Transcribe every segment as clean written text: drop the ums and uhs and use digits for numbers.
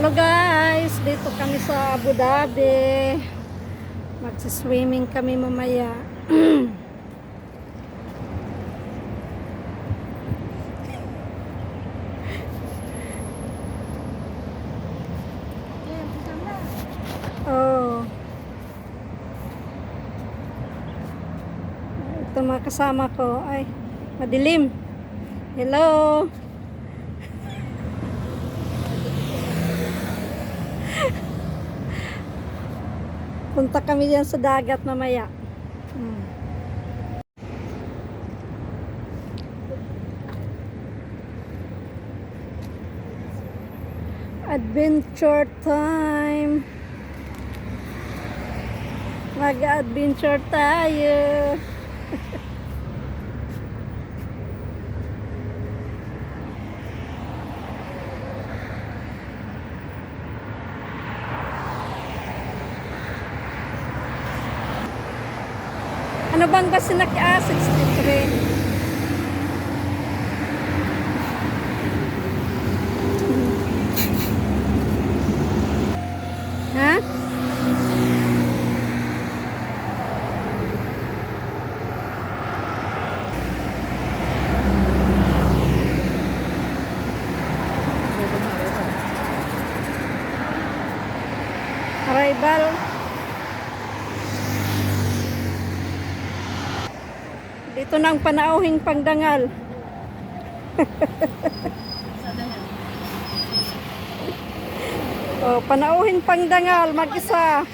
Hello guys, dito kami sa Abu Dhabi. Magsiswimming kami mamaya. Oh. Ito mga kasama ko. Ay, madilim. Hello. Punta kami diyan sa dagat mamaya. Adventure time. Mag-adventure tayo. Ano bang bus na 63? Ha? Arrival. Dito na ang panauhing pangdangal. Oh, panauhing pangdangal mag-isa.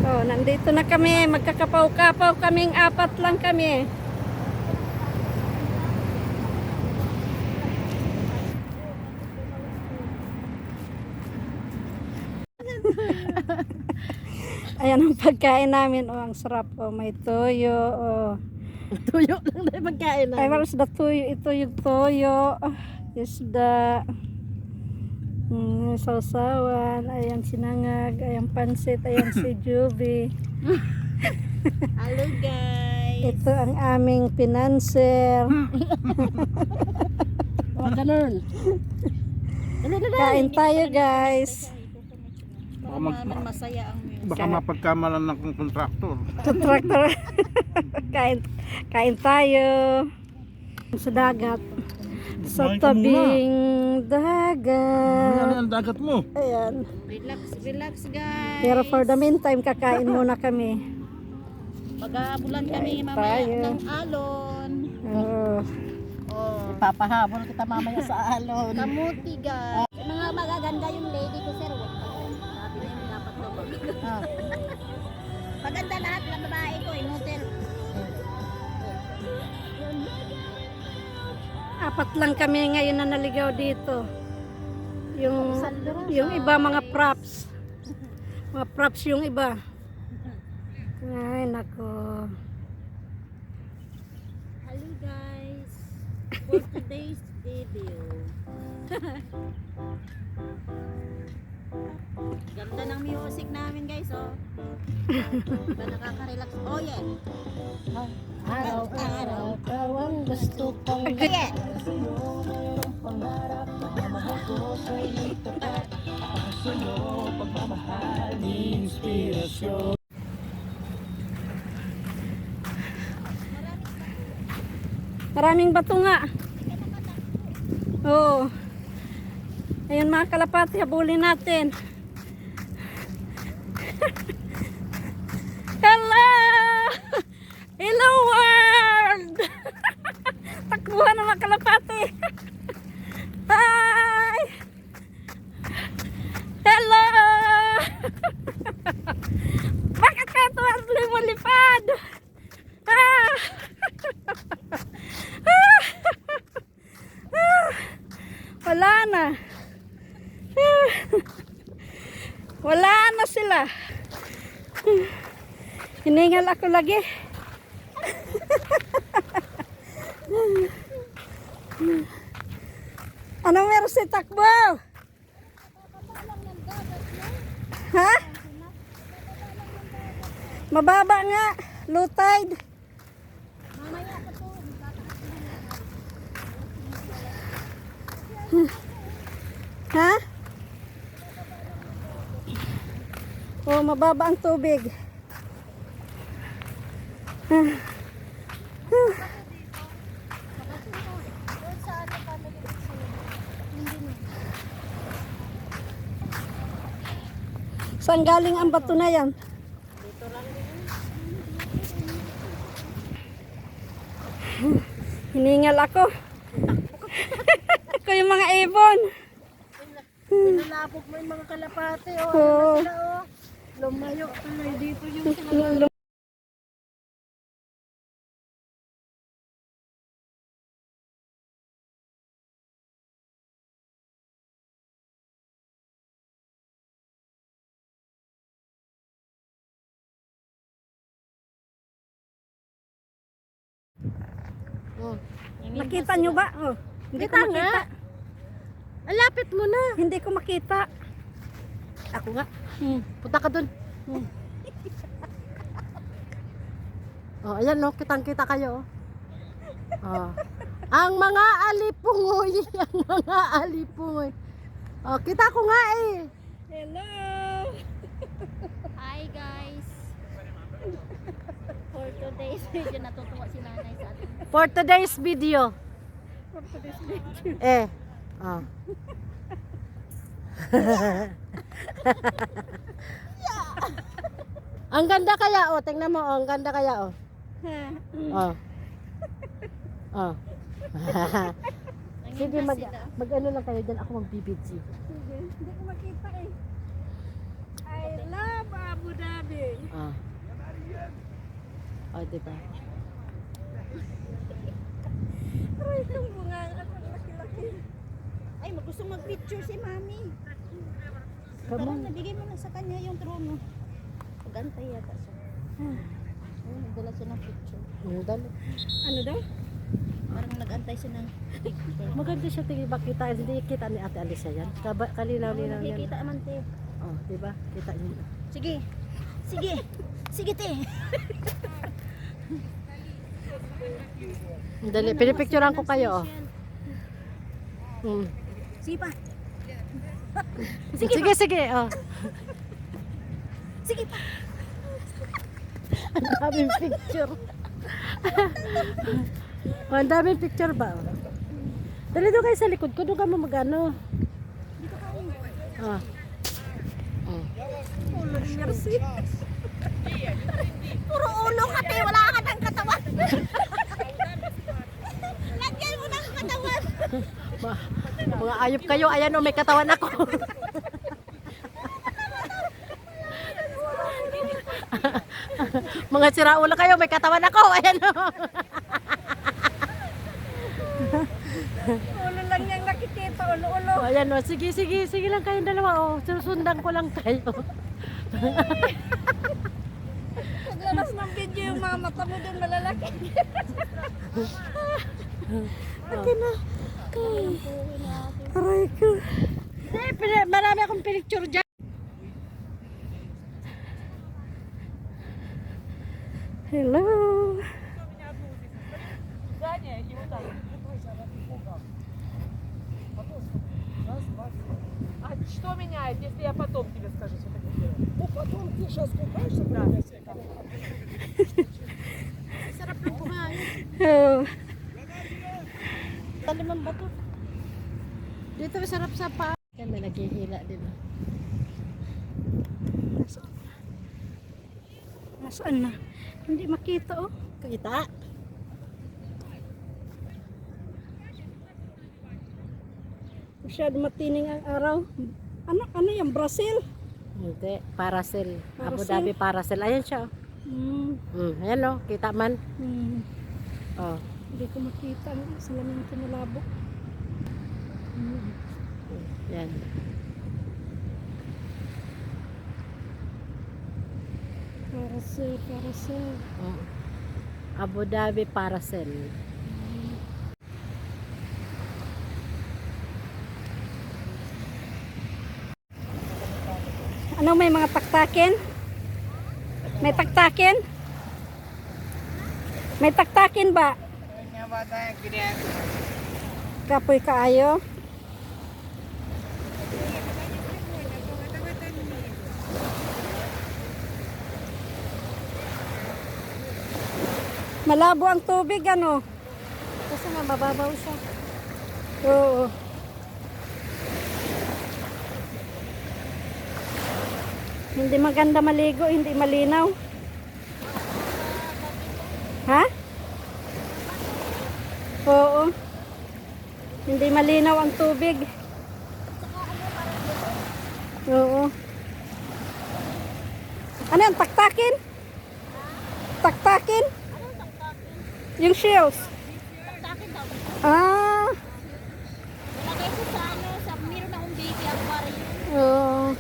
Oh, nandito na kami, magkakapaw-kapaw kaming apat lang kami. Ayan ang pagkain namin. Oh, ang sarap. Oh, may toyo. Oh. Tuyo lang na yung pagkain Ay, namin. wala sa toyo. Ito yung toyo. Isda. Sausawan. Ayan sinangag. Ayan pansit. Ayan si Juby. Hello guys. Ito ang aming pinanser. Mga ganun. Kain tayo guys. Baka masaya ang music. Baka mapagkamalan ng kontraktor. Tractor. Kain tayo. Sa dagat. Sa Kumain ka tabing Ano dagat. ang dagat mo? Ayan. Relax guys. Pero for the meantime, kakain muna kami. Pag-aabulan kami Kain mamaya tayo. ng alon. Oh. Oh. Papahabol kita mamaya sa alon. Kamuti guys. Mga magaganda yung lady ko, sir. Sabi na yung dapat daw Ah. Paganda lahat ng babae ko, inutil. Apat lang kami ngayon na naligaw dito. Yung iba mga props. Mga props yung iba. Ay, nako. Hello guys. For today's video. Ganda ng music namin guys, oh. Diba nakaka-relax? Oh yeah. Araw-araw, ikaw ang gusto kong Yeah. Maraming bato nga. Oo. Ayun mga kalapati, habulin natin. Hello! Hello world! Takbuhan ng mga kalapati. Hi! Hello! Bakit ka ito lumulipad? Ah! Wala na. Wala na sila. Hiningal ako lagi. Ano meron si takbo? Ha? Mababa nga. Low tide. Ha? Oh, mababa ang tubig. Saan galing ang bato na yan? Hiningal ako. Ako yung mga ibon. Pinalapog mo yung mga kalapate. Oh. Oo. Ano na sila, oh. Lumayo. Tuloy dito yung sila. Nakita nyo ba? Oh, hindi ko Kita nga. makita. Ang lapit mo na. Hindi ko makita. Ako nga. Punta ka dun. Oh, ayan no, kitang-kita kayo. Oh. Ang mga alipungoy, ang mga alipungoy. Oh, kita ko nga eh. Hello! Hi guys. For today's video, natutuwa si nanay sa atin. For today's video. Oh. Ang ganda kaya oh, tingnan mo oh, ang ganda kaya oh. Oh. Oh. Sige, mag ano lang kayo dyan, ako magbibidyo. Hindi ko makita eh. I love Abu Dhabi. Oh. Oh, diba? Aray, itong bunga. Ang laki-laki. Ay, gusto mag-picture si mami. Come Parang on. nabigay mo na sa kanya yung trono. Pag-antay yata siya. Oh, nagdala siya ng picture. Dali. Ano daw? Parang nag-antay siya ng picture. Maganda siya, tingin ba kita? Hindi kita ni Ate Alicia yan. Kalinaw-linaw yan. Nakikita naman te. Oh, diba? Kita niyo. Sige. Sige. Sige te. Dali, pinipicturean ko kayo oh. Sige pa. Sige, sige, oh. Sige pa. Ang daming picture. Oh, ang daming picture ba? Oh. Dali doon kayo sa likod ko. Doon ka mo magano. Oh. Oh. Ulo ni Mercy. Puro ulo ka te. Wala ka ng katawan. Lagyan mo ng katawan. Mga ayop kayo. Ayan oh, may katawan ako. Mga siraulo kayo. May katawan ako. Ayan oh. Ulo lang niyang nakikita. Ulo-ulo. Oh, ayan oh. Sige, sige. Sige lang kayong dalawa oh. Susundan ko lang kayo. Paglalas ng video yung mga mata mo dun malalaki. Okay na. Aray ko. Marami akong picture dyan. Hello. А что меняет, если я потом тебе скажу, что ты купила? Ну, потом ты сейчас купаешься, да. Sarap ng kumain. Oh. Talimang bato. Dito masarap sa pa. Yan may naghihila din. Nasaan na? Hindi makita oh. Kita. Masyado matining ang araw. Ano yan? Brazil? Hindi. Paracel. Abu Paracel? Dhabi Paracel. Ayan siya. Ayan o. Kita man. Oh. Hindi ko makita ang salamin ko nalabo. Yan. Paracel. Oh. Abu Dhabi Paracel. Ano, may mga taktakin? May taktakin? May taktakin ba? Kapoy kaayo. Malabo ang tubig, ano? Kasi nga mababaw siya. Oo. Hindi maganda maligo, hindi malinaw. Ha? Oo. Hindi malinaw ang tubig. Oo. Ano yan? Taktakin? Taktakin? Yung shells. Taktakin daw. Ah. Nalagay ko sa ano, sa meron akong baby aquarium. Oo.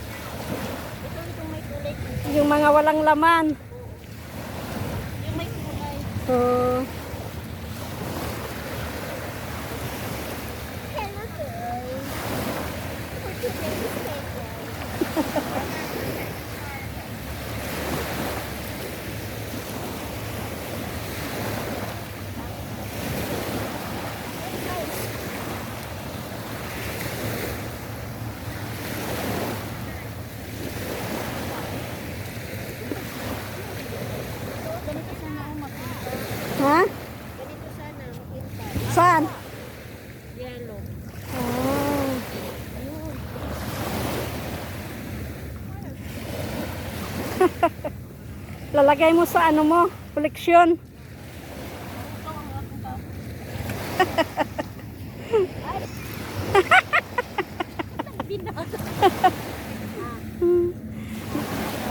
Itong may kulay. Yung mga walang laman. Yung may kulay. Oo. Hello guys. For today's schedule. Ganito sana ako mapunta. Ha? Ganito sana mapunta. Saan? Yellow. Ah. Ayun. Lalagay mo sa ano mo? Koleksyon.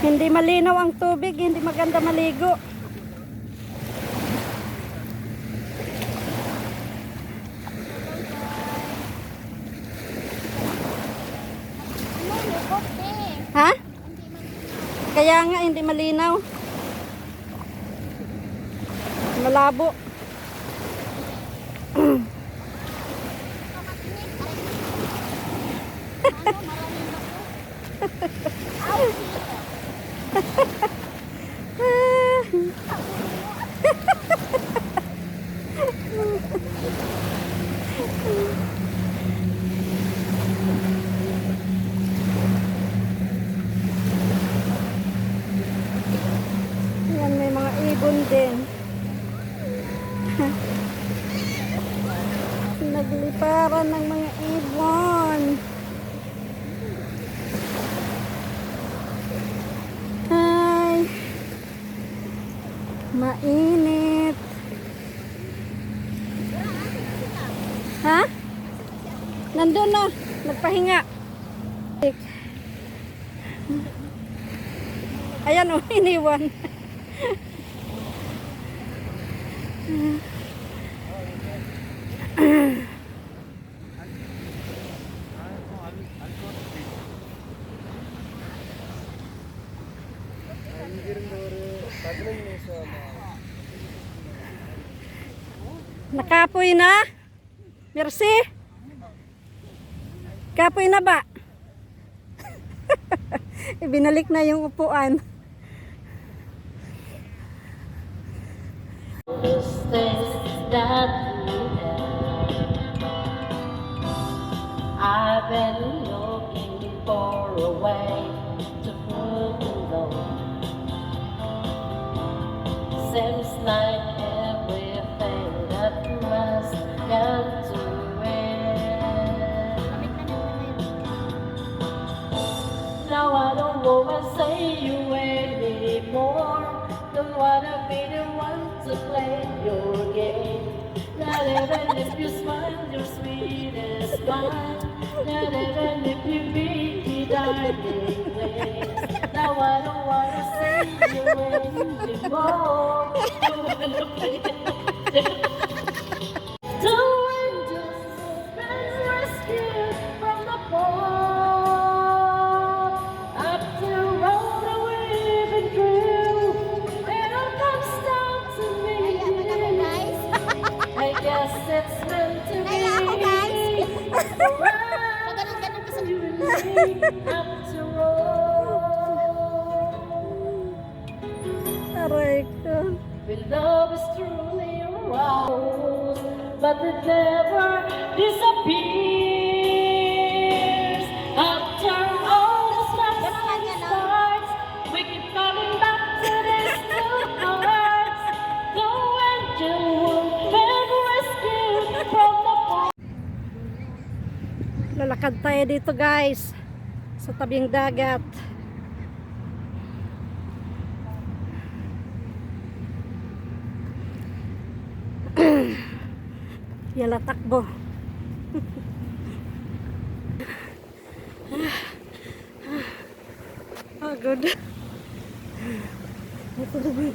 Hindi malinaw ang tubig, hindi maganda maligo. Ha? Kaya nga hindi malinaw. Malabo. Yan, may mga ibon din. Nagliparan ng mga ibon. Ay, mainit. Ha? Nandun na, nagpahinga. Ayan o, iniwan. Nakapoy na? Merci. Kapoy na ba? Ibinalik na yung upuan. I've been looking for a way to prove the love. Seems like everything that must come to end. Now I don't wanna say you anymore. Don't wanna be the one to play your game. Not even if you smile your sweetest smile. Not even if you make me dying place. Now I don't wanna say you anymore. Two angels, friends rescued from the fall. After all that we've been through, it all comes down to me. I guess it's meant to be. Paganon-ganon ka sa After all, Aray ko. when love is truly aroused, but it never disappears. After all the stops and starts, we keep coming back to these two hearts. Two and Lalakad tayo dito guys sa tabing dagat. Yala takbo. Oh, good. Ito na.